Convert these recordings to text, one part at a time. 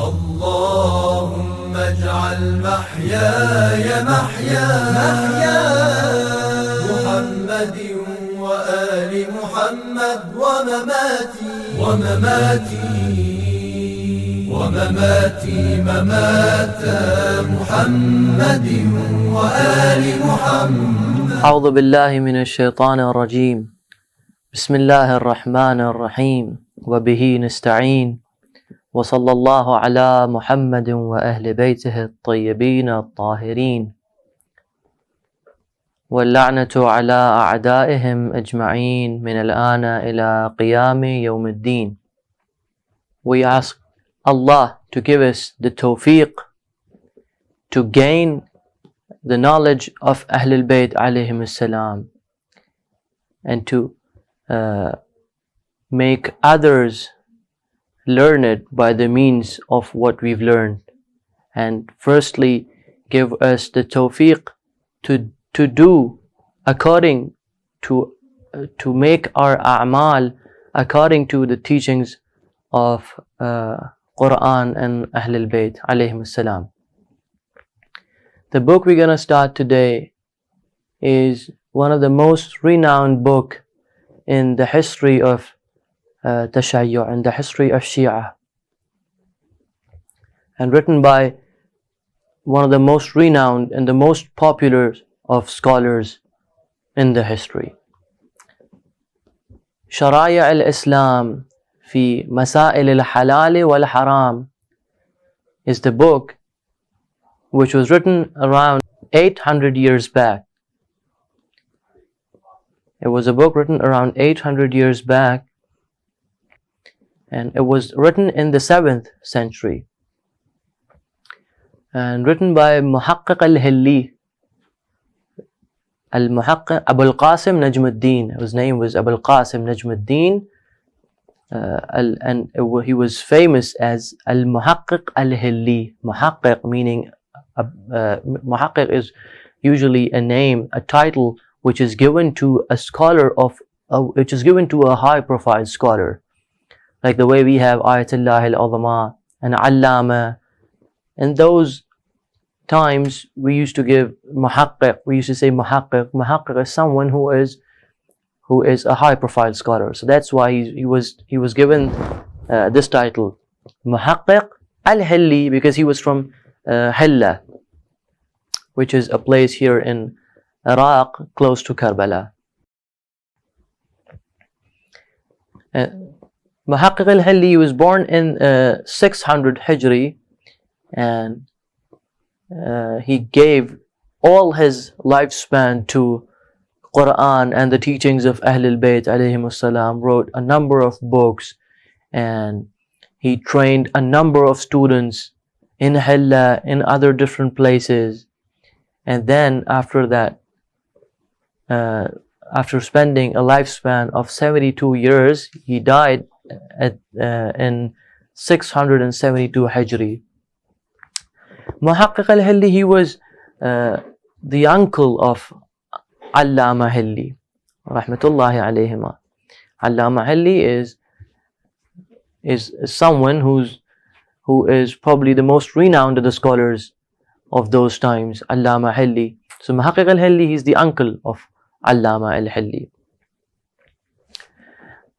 اللهم اجعل محياي محيا محمد وآل محمد ومماتي ممات محمد وآل محمد. أعوذ بالله من الشيطان الرجيم. بسم الله الرحمن الرحيم وبه نستعين وصلى الله على محمد وأهل بيته الطيبين الطاهرين واللعنة على أعدائهم أجمعين من الآن إلى قيام يوم الدين. We ask Allah to give us the tawfiq to gain the knowledge of Ahlul Bayt alayhim as-salam and to make others learn it by the means of what we've learned, and firstly give us the tawfiq to do according to make our a'mal according to the teachings of Quran and Ahlul Bayt alayhim as-salam. The book we're going to start today is one of the most renowned book in the history of Tashayyu', in the history of Shia, and written by one of the most renowned and the most popular of scholars in the history. Shara'i al-Islam fi masāʻil al-ḥalāl wal-ḥarām is the book which was written around 800 years back. It was a book written around 800 years back, and it was written in the 7th century and written by al-Muhaqqiq al-Hilli, al-Muhaqqiq al-Qasim Najm. His name was al-Qasim Najm, and he was famous as al-Muhaqqiq al-Hilli. Muhaqqiq meaning Muhaqqiq is usually a name, a title which is given to a scholar which is given to a high-profile scholar, like the way we have Ayatullah al-Azama and Allama. In those times, we used to give Muhaqqiq. We used to say Muhaqqiq. Muhaqqiq is someone who is a high-profile scholar. So that's why he was given this title, Muhaqqiq al-Hilli, because he was from Hilla, which is a place here in Iraq, close to Karbala. Muhaqqiq al-Hilli was born in 600 Hijri, and he gave all his lifespan to Quran and the teachings of Ahlul Bayt alayhim as-salam, wrote a number of books, and he trained a number of students in Hilla, in other different places. And then after that, after spending a lifespan of 72 years, he died in 672 Hijri. Muhaqqiq al-Hilli, he was the uncle of Allama Hilli, rahmatullahi alayhima. Allama Hilli is someone who is probably the most renowned of the scholars of those times, Allama Hilli. So Muhaqqiq al-Hilli, he's the uncle of Allama al-Hilli.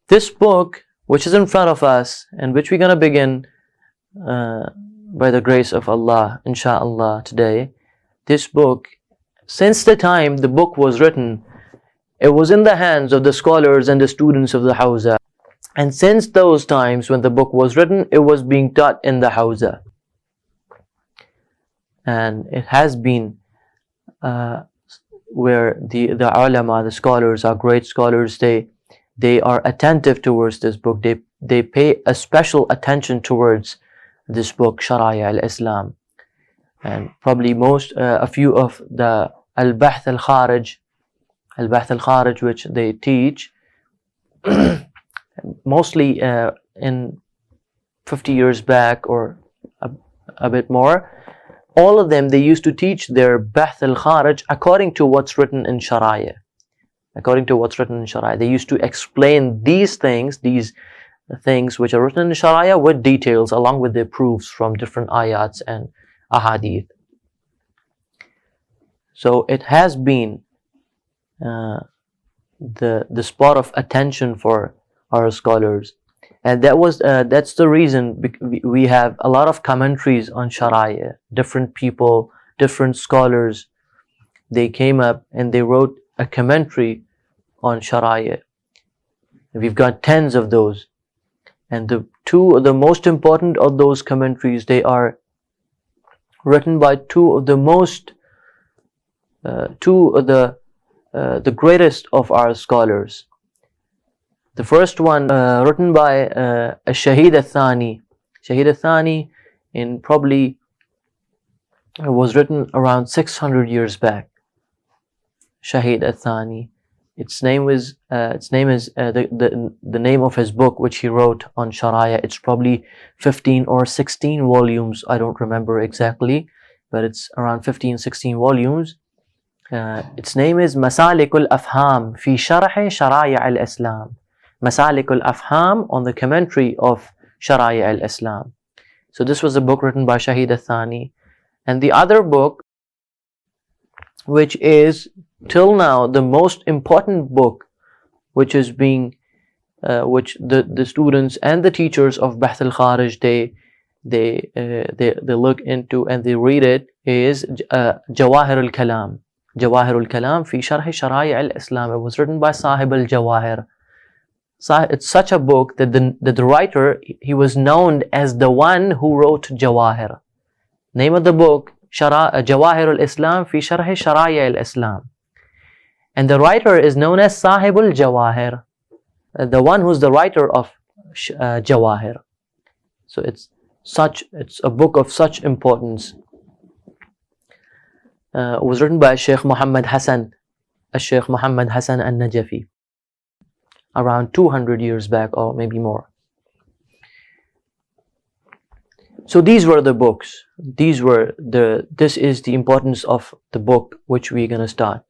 This book, which is in front of us, and which we're going to begin by the grace of Allah, inshaAllah, today. This book, since the time the book was written, it was in the hands of the scholars and the students of the Hawza. And since those times when the book was written, it was being taught in the Hawza. And it has been where the ulama, the scholars, our great scholars, they are attentive towards this book. They pay a special attention towards this book, Shara'i al-Islam. And probably a few of the al-Bahth al-Kharij, which they teach, mostly in 50 years back or a bit more, all of them, they used to teach their Bahth al-Kharij according to what's written in Shara'i. According to what's written in Shara'i. They used to explain these things, these things which are written in Shara'i with details along with the proofs from different ayats and ahadith. So it has been the spot of attention for our scholars, and that's the reason we have a lot of commentaries on Shara'i. Different people, different scholars, they came up and they wrote a commentary on Shara'i. We've got tens of those, and the most important of those commentaries, they are written by two of the greatest of our scholars. The first one written by al-Shahid al-Thani. Shahid al-Thani was written around 600 years back. Shahid al-Thani. Its name is the name of his book which he wrote on Shara'i. It's probably 15 or 16 volumes. I don't remember exactly, but it's around 15, 16 volumes. Its name is Masālik al-Afhām fi Sharhi Shara'i al-Islām. Masālik al-Afhām, on the commentary of Shara'i al-Islam. So this was a book written by Shahid al-Thani. And the other book, which is till now the most important book, which is being which the students and the teachers of Bahth al-Kharij they look into and they read it, is Jawahir al-Kalam. Jawahir al-Kalam fi Sharhi Shara'i al-Islam. It was written by Sahib al-Jawahir. It's such a book that the writer, he was known as the one who wrote Jawahir. Name of the book, Jawahir al-Islam fi Sharhi Shara'i al-Islam. And the writer is known as Sahib al-Jawahir, the one who's the writer of Jawahir. So it's a book of such importance. It was written by Sheikh Muhammad Hasan, Sheikh Muhammad Hasan al-Najafi, around 200 years back or maybe more. So these were the books. This is the importance of the book which we're going to start.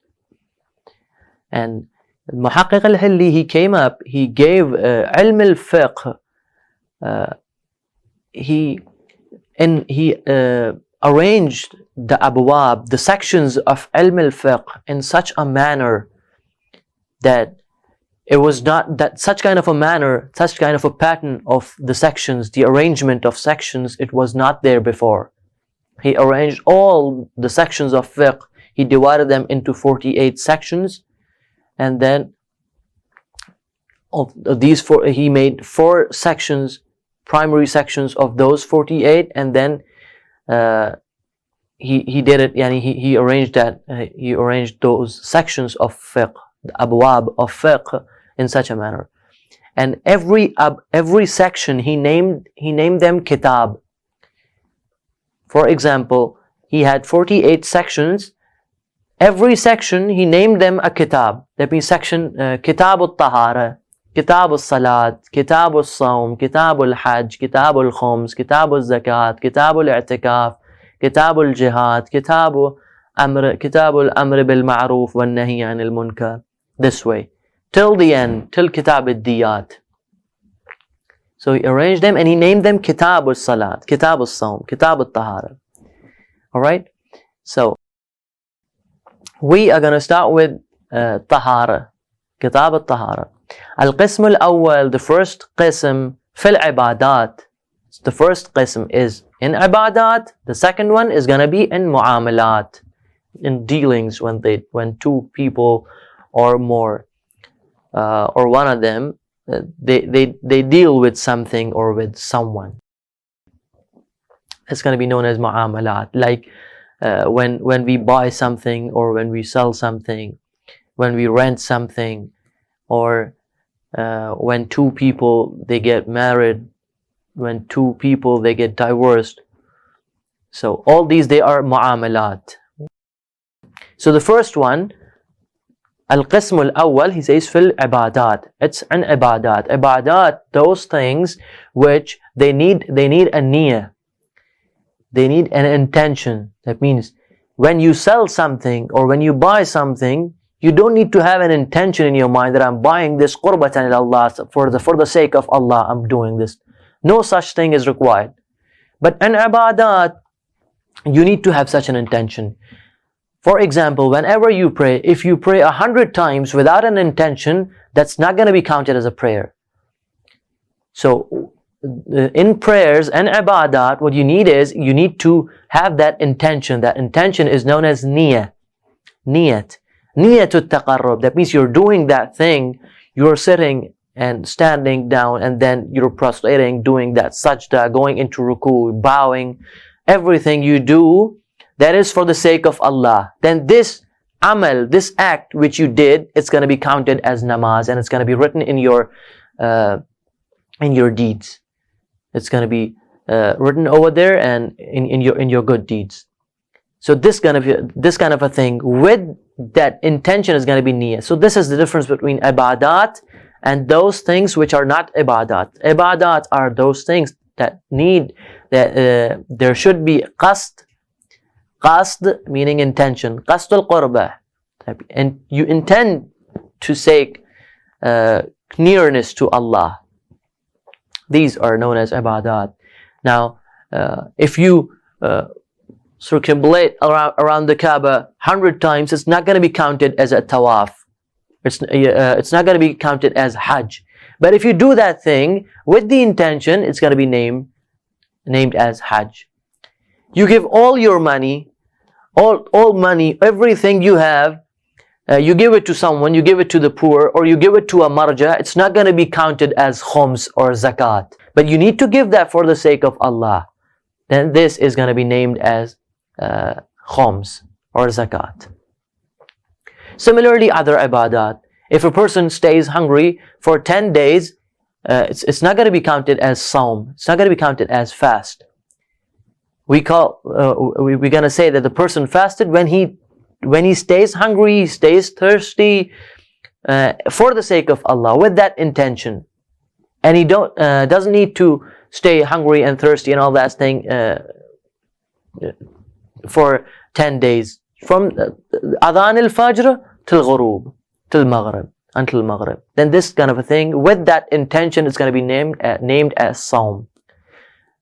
And al-Muhaqqiq al-Hilli, he came up, he gave ilm al-fiqh, he arranged the abwab, the sections of ilm al-fiqh in such a manner that it was not that such kind of a pattern of the sections, the arrangement of sections, it was not there before. He arranged all the sections of fiqh, he divided them into 48 sections, and then of these he made 4 sections, primary sections of those 48, and then he did it, he arranged that, he arranged those sections of fiqh, the abwab of fiqh, in such a manner. And every section he named them kitab. For example, he had 48 sections. Every section he named them a kitab. That means section kitab al-tahara, kitab al-salat, kitab al-sawm, kitab al-hajj, kitab al-khums, kitab al-zakat, kitab al-i'tikaf, kitab al-jihad, kitab al-amr bil-ma'ruf wal-nahi anil munkar. This way, till the end, till kitab al-diyat. So he arranged them and he named them kitab al-salat, kitab al-sawm, kitab al-tahara. Alright? So we are going to start with tahara, kitab al-tahara. Al-Qism al-Awwal, the first qism, fil ibadat. The first qism is in ibadat. The second one is going to be in mu'amalat, in dealings, when two people or more, or one of them, they deal with something or with someone. It's going to be known as mu'amalat. Like when we buy something, or when we sell something, when we rent something, or when two people they get married, when two people they get divorced. So all these, they are mu'amalat. So the first one, al-Qism al-Awwal, he says fil ibadat. It's an ibadat. Ibadat, those things which they need a niyyah. They need an intention. That means when you sell something or when you buy something, You don't need to have an intention in your mind that I'm buying this qurbatan ila Allah, for the sake of Allah I'm doing this. No such thing is required. But in ibadat, you need to have such an intention. For example, whenever you pray, if you pray 100 times without an intention, that's not going to be counted as a prayer. So in prayers and ibadat, what you need is, you need to have that intention. That intention is known as niyat. Niyatul taqarrub. That means you're doing that thing, you're sitting and standing down, and then you're prostrating, doing that sajda, going into ruku, bowing. Everything you do, that is for the sake of Allah. Then this amal, this act which you did, it's going to be counted as namaz, and it's going to be written in your deeds. It's going to be written over there and in your good deeds. So this kind of a thing with that intention is going to be niyyah. So this is the difference between ibadat and those things which are not ibadat. Ibadat are those things that need that there should be qasd. Qasd meaning intention. Qasdul qurba, and you intend to seek nearness to Allah. These are known as ibadat. Now, if you circumambulate around the Kaaba 100 times, it's not going to be counted as a tawaf. It's not going to be counted as hajj. But if you do that thing with the intention, it's going to be named as hajj. You give all your money, all money, everything you have, you give it to someone, you give it to the poor, or you give it to a marja, it's not going to be counted as khums or zakat. But you need to give that for the sake of Allah. Then this is going to be named as khums or zakat. Similarly, other ibadat. If a person stays hungry for 10 days, it's not going to be counted as sawm. It's not going to be counted as fast. We're going to say that the person fasted when he stays hungry, stays thirsty, for the sake of Allah, with that intention, and he doesn't need to stay hungry and thirsty and all that thing for 10 days, from adhan al-fajr till ghurub, till maghrib, until maghrib. Then this kind of a thing with that intention is going to be named as sawm.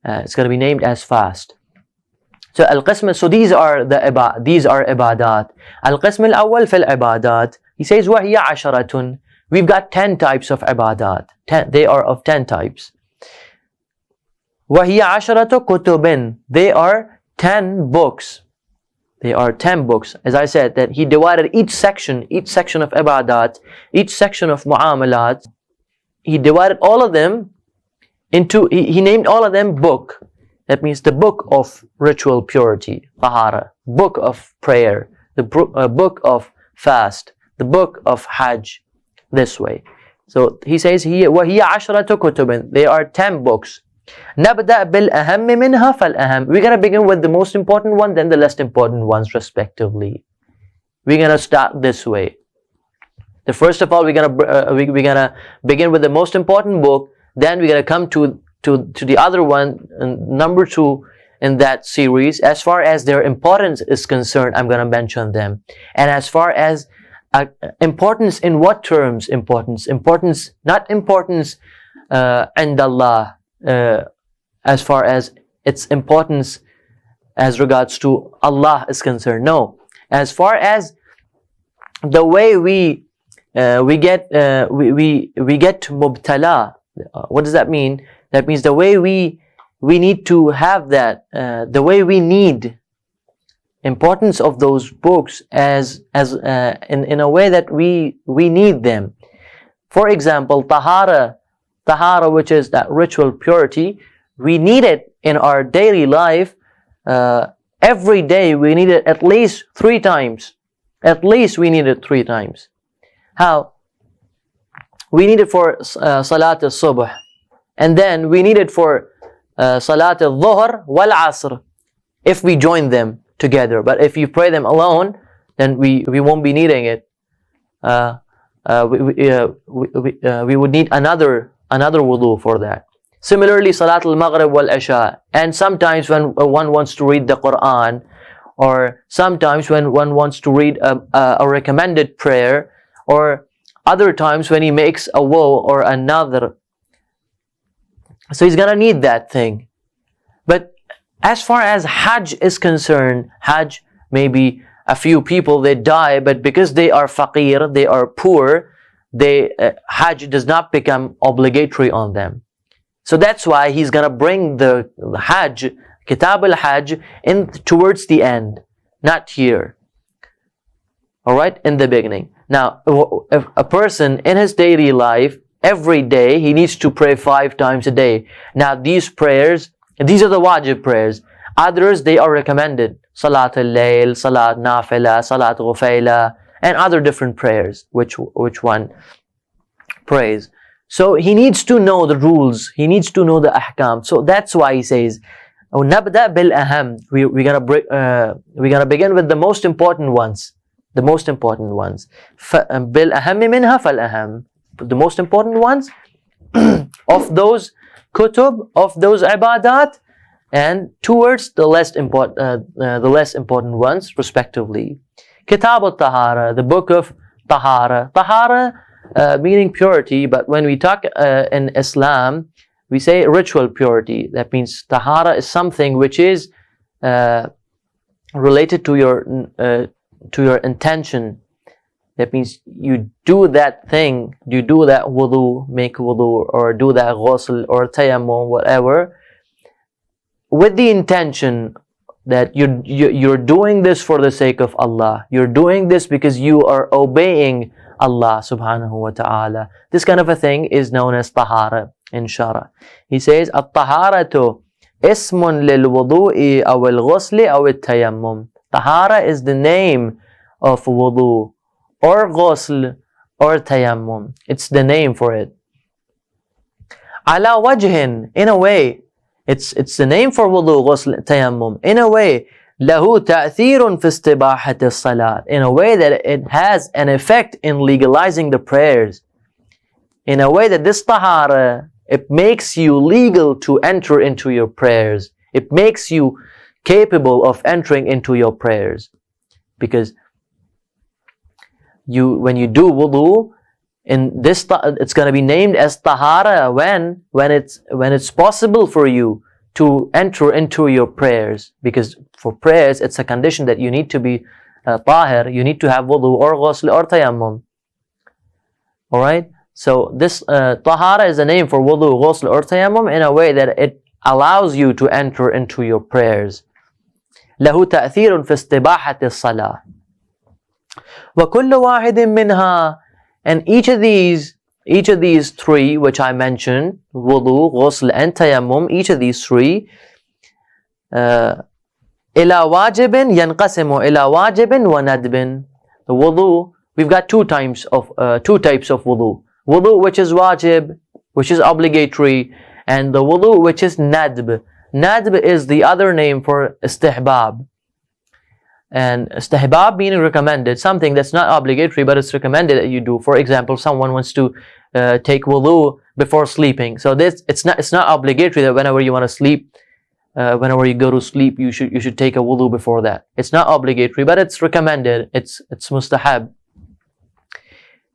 It's going to be named as fast. So al-qism, so these are ibadat. Al-qism al-awwal fil ibadat. He says وَهِيَ عَشَرَةٌ. We've got 10 types of ibadat. They are of 10 types. وَهِيَ عَشَرَةُ كُتُبٍ. They are 10 books. They are 10 books. As I said, that he divided each section of ibadat, each section of mu'amalat, he divided all of them into, he named all of them book. That means the book of ritual purity, tahara, book of prayer, the book of fast, the book of hajj, this way. So he says here, وَهِيَ عَشْرَةُ كُتُبٍ. They are 10 books. نَبْدَأْ بِالْأَهَمِّ مِنْهَا فَالْأَهَمِ. We're going to begin with the most important one, then the less important ones respectively. We're going to start this way. First of all, we're going to begin with the most important book, then we're going to come to the other one, number 2 in that series. As far as their importance is concerned, I'm going to mention them. And as far as importance, in what terms importance? Importance, not importance and Allah, as far as its importance as regards to Allah is concerned. No, as far as the way we get mubtala. What does that mean? That means the way we need to have that, the way we need importance of those books as in a way that we need them. For example, tahara, which is that ritual purity, we need it in our daily life. Every day we need it at least 3 times. At least we need it 3 times. How? We need it for salat al-subh, and then we need it for salat al-dhuhr wal-asr, if we join them together. But if you pray them alone, then we won't be needing it. We would need another wudu for that. Similarly, salat al-maghrib wal-isha. And sometimes when one wants to read the Quran, or sometimes when one wants to read a recommended prayer, or other times when he makes a woe or another. So he's gonna need that thing. But as far as Hajj is concerned, Hajj, maybe a few people, they die, but because they are faqir, they are poor, Hajj does not become obligatory on them. So that's why he's gonna bring the Hajj, Kitab al-Hajj, in towards the end, not here. Alright, in the beginning. Now, if a person in his daily life, every day, he needs to pray 5 times a day. Now, these prayers, these are the wajib prayers. Others, they are recommended. Salat al-Layl, Salat Nafila, Salat Ghufayla, and other different prayers, which one prays. So he needs to know the rules. He needs to know the ahkam. So that's why he says, "Nabda bil aham." We're gonna begin with the most important ones. The most important ones. Bil aham minha fal aham. The most important ones of those kutub, of those ibadat, and towards the less important ones, respectively. Kitab al-Tahara, the book of Tahara. Tahara meaning purity, but when we talk in Islam, we say ritual purity. That means Tahara is something which is related to your intention. That means you do that thing, you do that wudu, make wudu, or do that ghusl or tayammum, whatever, with the intention that you're doing this for the sake of Allah. You're doing this because you are obeying Allah subhanahu wa ta'ala. This kind of a thing is known as tahara in Shara. He says, "At-taharatu ismun lil-wudu'i aw al-ghusli aw al-tayammum." Tahara is the name of wudu, or ghusl, or tayammum. It's the name for it. Ala wajhin, in a way, it's the name for wudu, ghusl, tayammum. In a way, lahu ta'thirun fi istibahati as-salat. In a way that it has an effect in legalizing the prayers. In a way that this tahara, it makes you legal to enter into your prayers. It makes you capable of entering into your prayers. Because when you do wudu, in this, it's going to be named as tahara when it's possible for you to enter into your prayers. Because for prayers, it's a condition that you need to be tahir, you need to have wudu or ghusl or tayammum. Alright? So this tahara is a name for wudu, ghusl or tayammum in a way that it allows you to enter into your prayers. له تأثير في استباحة الصلاة. وكل واحد منها, and each of these 3 which I mentioned, wudu, ghusl and tayammum, each of these 3 إلى واجب ينقسم إلى واجب وندب. The wudu, we've got two types of wudu. Wudu which is wajib, which is obligatory, and the wudu which is nadb. Nadb is the other name for istihbab. And istihbab meaning recommended, something that's not obligatory but it's recommended that you do. For example, someone wants to take wudu before sleeping. So this it's not obligatory that whenever you want to sleep, whenever you go to sleep, you should take a wudu before that. It's not obligatory, but it's recommended. It's mustahab.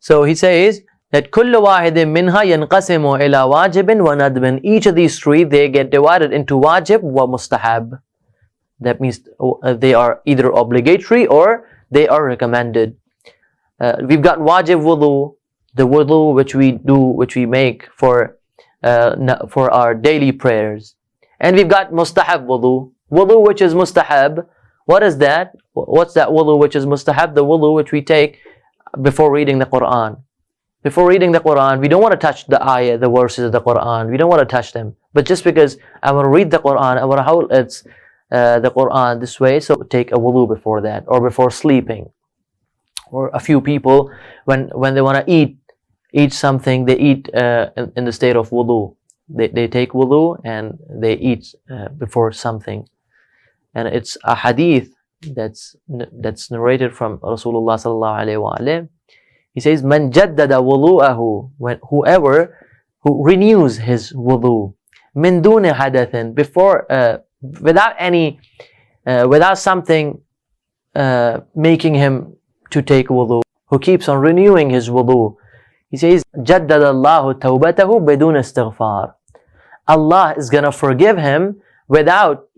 So he says that كل واحد منها ينقسم إلى واجب وندب. Each of these 3, they get divided into wajib wa mustahab. That means they are either obligatory or they are recommended. We've got wajib wudu, the wudu which we make for our daily prayers. And we've got mustahab wudu, wudu which is mustahab. What is that? What's that wudu which is mustahab? The wudu which we take before reading the Quran. Before reading the Quran, we don't want to touch the ayah, the verses of the Quran. We don't want to touch them. But just because I want to read the Quran, I want to hold the Quran this way, so take a wudu before that, or before sleeping. Or a few people, when they want to eat something, they eat in the state of wudu. They take wudu and they eat before something. And it's a hadith that's narrated from Rasulullah sallallahu alaihi wasallam. He says, "Man jaddada wudu'ahu," whoever who renews his wudu, min duni hadathin, before without something making him to take wudu, who keeps on renewing his wudu. He says, جَدَّدَ اللَّهُ تَوْبَتَهُ بِدُونَ استغفار. Allah is gonna forgive him without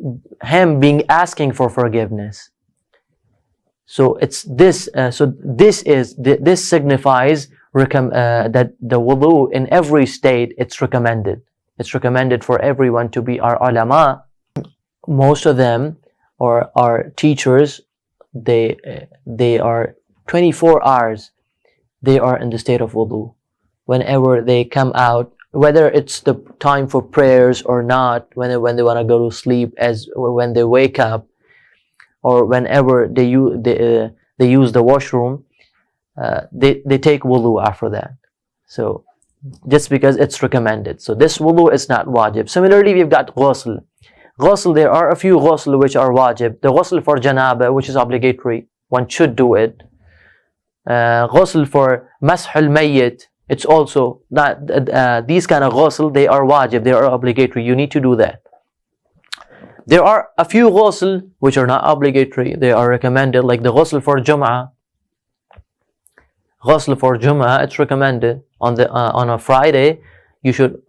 him being asking for forgiveness. So it's this. This signifies that the wudu in every state, it's recommended. It's recommended for everyone to be our ulama. Most of them, or our teachers, they are 24 hours. They are in the state of wudu. Whenever they come out, whether it's the time for prayers or not, when they want to go to sleep, as when they wake up, or whenever they use the washroom, they take wudu after that. So just because it's recommended. So this wudu is not wajib. Similarly, we've got ghusl. Ghusl, there are a few ghusl which are wajib. The ghusl for janaba, which is obligatory, one should do it. Ghusl for masāḥil mayyit, it's also not, these kind of ghusl, they are wajib, they are obligatory, you need to do that. There are a few ghusl which are not obligatory, they are recommended, like the ghusl for Jum'ah. Ghusl for Jum'ah, it's recommended. On a Friday, you should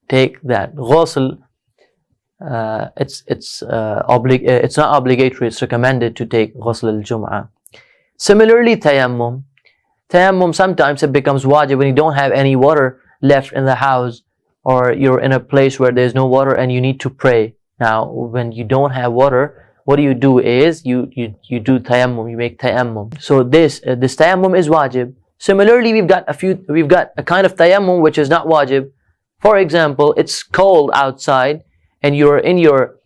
take that ghusl. It's not obligatory, it's recommended to take ghusl al-Jum'ah. Similarly, tayammum. Tayammum, sometimes it becomes wajib when you don't have any water left in the house, or you're in a place where there's no water and you need to pray. Now, when you don't have water, what you do is you do tayammum, you make tayammum. So this tayammum is wajib. Similarly, we've got a kind of tayammum which is not wajib. For example, it's cold outside and you're in your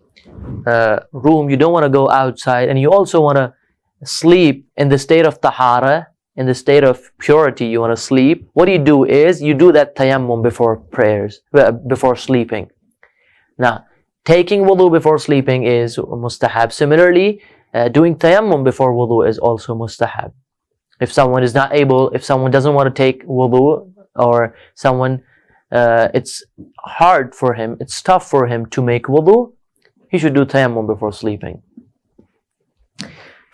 room, you don't want to go outside, and you also want to sleep in the state of tahara, in the state of purity, you want to sleep. What you do is you do that tayammum before prayers, before sleeping. Now, taking wudu before sleeping is mustahab. Similarly, doing tayammum before wudu is also mustahab. If someone is not able, if someone doesn't want to take wudu, or someone, it's hard for him, it's tough for him to make wudu, he should do tayammum before sleeping.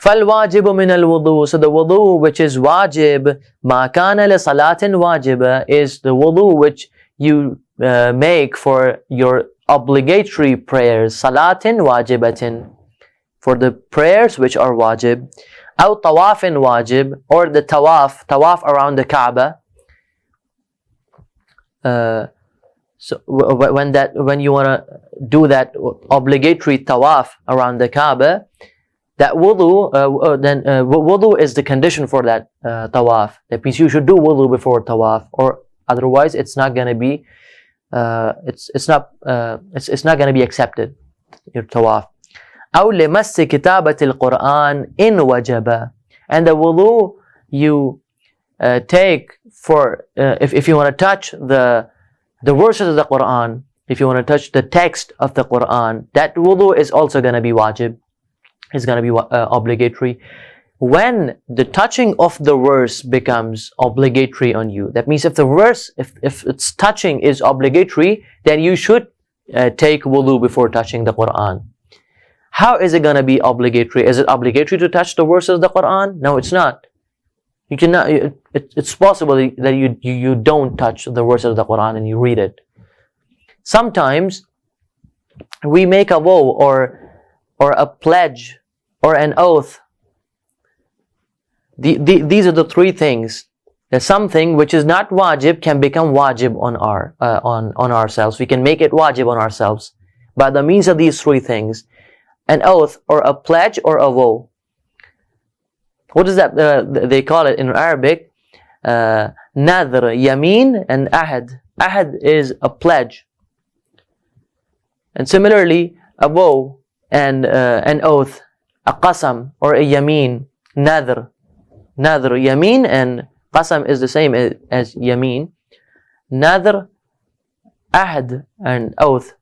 فَالْوَاجِبُ مِنَ الْوُضُوءِ. So the wudu which is wajib, مَا كَانَ لِصَلَاةٍ وَاجِبَةٍ, is the wudu which you make for your obligatory prayers, salatin wajibatin, for the prayers which are wajib, أو طواف wajib, or the tawaf around the Kaaba. So when you want to do that obligatory tawaf around the Kaaba, that wudu, wudu is the condition for that tawaf. That means you should do wudu before tawaf, or otherwise it's not going to be it's not going to be accepted, your tawaf. أو لمس كتابة القرآن إن وجب. And the wudu you take for if you want to touch the verses of the Quran, if you want to touch the text of the Quran, that wudu is also going to be wajib. It's going to be obligatory. When the touching of the verse becomes obligatory on you, that means if the verse, if its touching is obligatory, then you should take wudu before touching the Quran. How is it going to be obligatory? Is it obligatory to touch the verses of the Quran? No, it's not. You cannot. It's possible that you don't touch the verses of the Quran and you read it. Sometimes we make a vow or a pledge or an oath. These are the three things. That something which is not wajib can become wajib on ourselves. We can make it wajib on ourselves by the means of these three things: an oath, or a pledge, or a vow. What is that? They call it in Arabic nadhr, yameen, and ahad. Ahad is a pledge, and similarly a vow and an oath, a qasam or a yameen. Nadhr, yameen, and qasam is the same as yameen. Nadhr, ahad, and oath.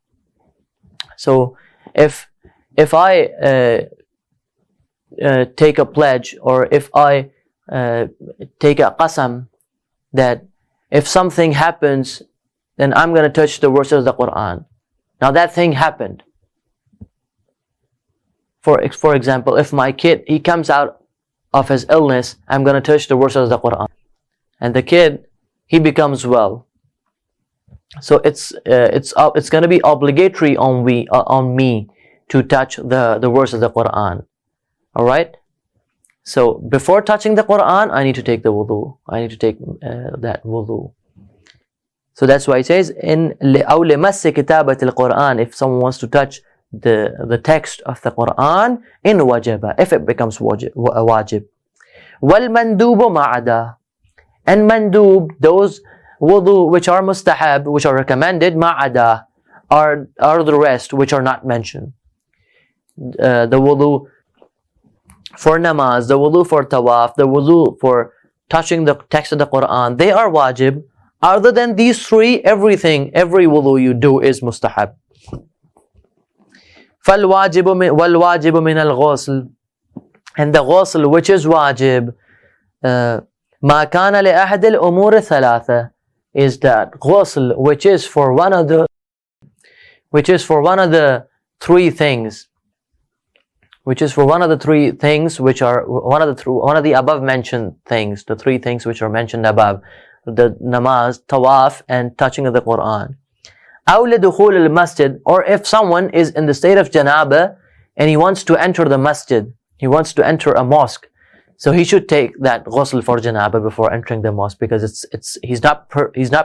So if I take a pledge, or if I take a qasam, that if something happens, then I'm going to touch the verses of the Quran. Now that thing happened. For example, if my kid, he comes out of his illness, I'm going to touch the verses of the Quran. And the kid, he becomes well. So it's going to be obligatory on me to touch the verses of the Quran. Alright? So before touching the Quran, I need to take the wudu. I need to take that wudu. So that's why it says, in أو لمس كتابة القرآن, if someone wants to touch the text of the Quran, in wajaba, if it becomes wajib. وَالْمَنْدُوبُ مَعَدَى, and mandub, those wudu which are mustahab, which are recommended, ma'ada, are the rest which are not mentioned. The wudu for namaz, the wudu for tawaf, the wudu for touching the text of the Quran, they are wajib. Other than these three, every wudu you do is mustahab. وَالْوَاجِبُ مِنَ الْغُسْلِ, and the ghusl which is wajib, مَا كَانَ لِأَحَدِ الْأُمُورِ الثَّلَاثَةِ, is that ghusl which is for one of the three things, which is for one of the three things which are one of the above mentioned things, the three things which are mentioned above, the namaz, tawaf, and touching of the Quran. أو لدخول المسجد, or if someone is in the state of janaba and he wants to enter the masjid, he wants to enter a mosque, so he should take that ghusl for janaba before entering the mosque, because he's not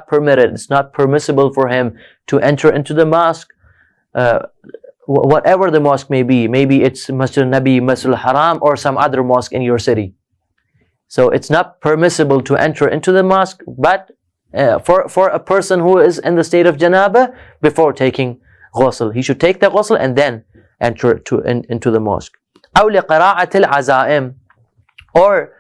permitted, it's not permissible for him to enter into the mosque, whatever the mosque may be. Maybe it's Masjid al-Nabi, Masjid al-Haram, or some other mosque in your city. So it's not permissible to enter into the mosque, but for a person who is in the state of janaba, before taking ghusl, he should take the ghusl and then enter into the mosque. أو لقراءة العزائم, or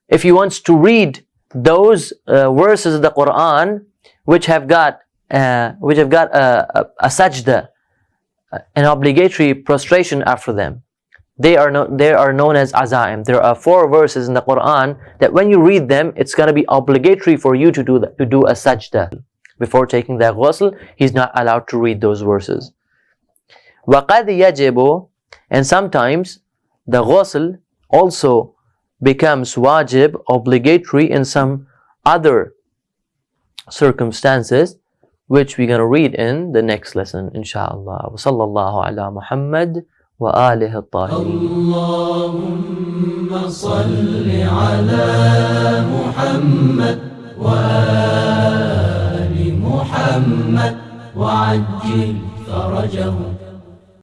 if he wants to read those verses of the Quran which have got a sajda, an obligatory prostration after them. They are known as azaim. There are 4 verses in the Quran that when you read them, it's going to be obligatory for you to do a sajda. Before taking the ghusl, he's not allowed to read those verses. وَقَدْ يَجِبُ, and sometimes the ghusl also becomes wajib, obligatory, in some other circumstances, which we're going to read in the next lesson, inshallah. وصلى الله على محمد وآله الطاهرين. اللهم صل على محمد وآل محمد وعجل فرجهم.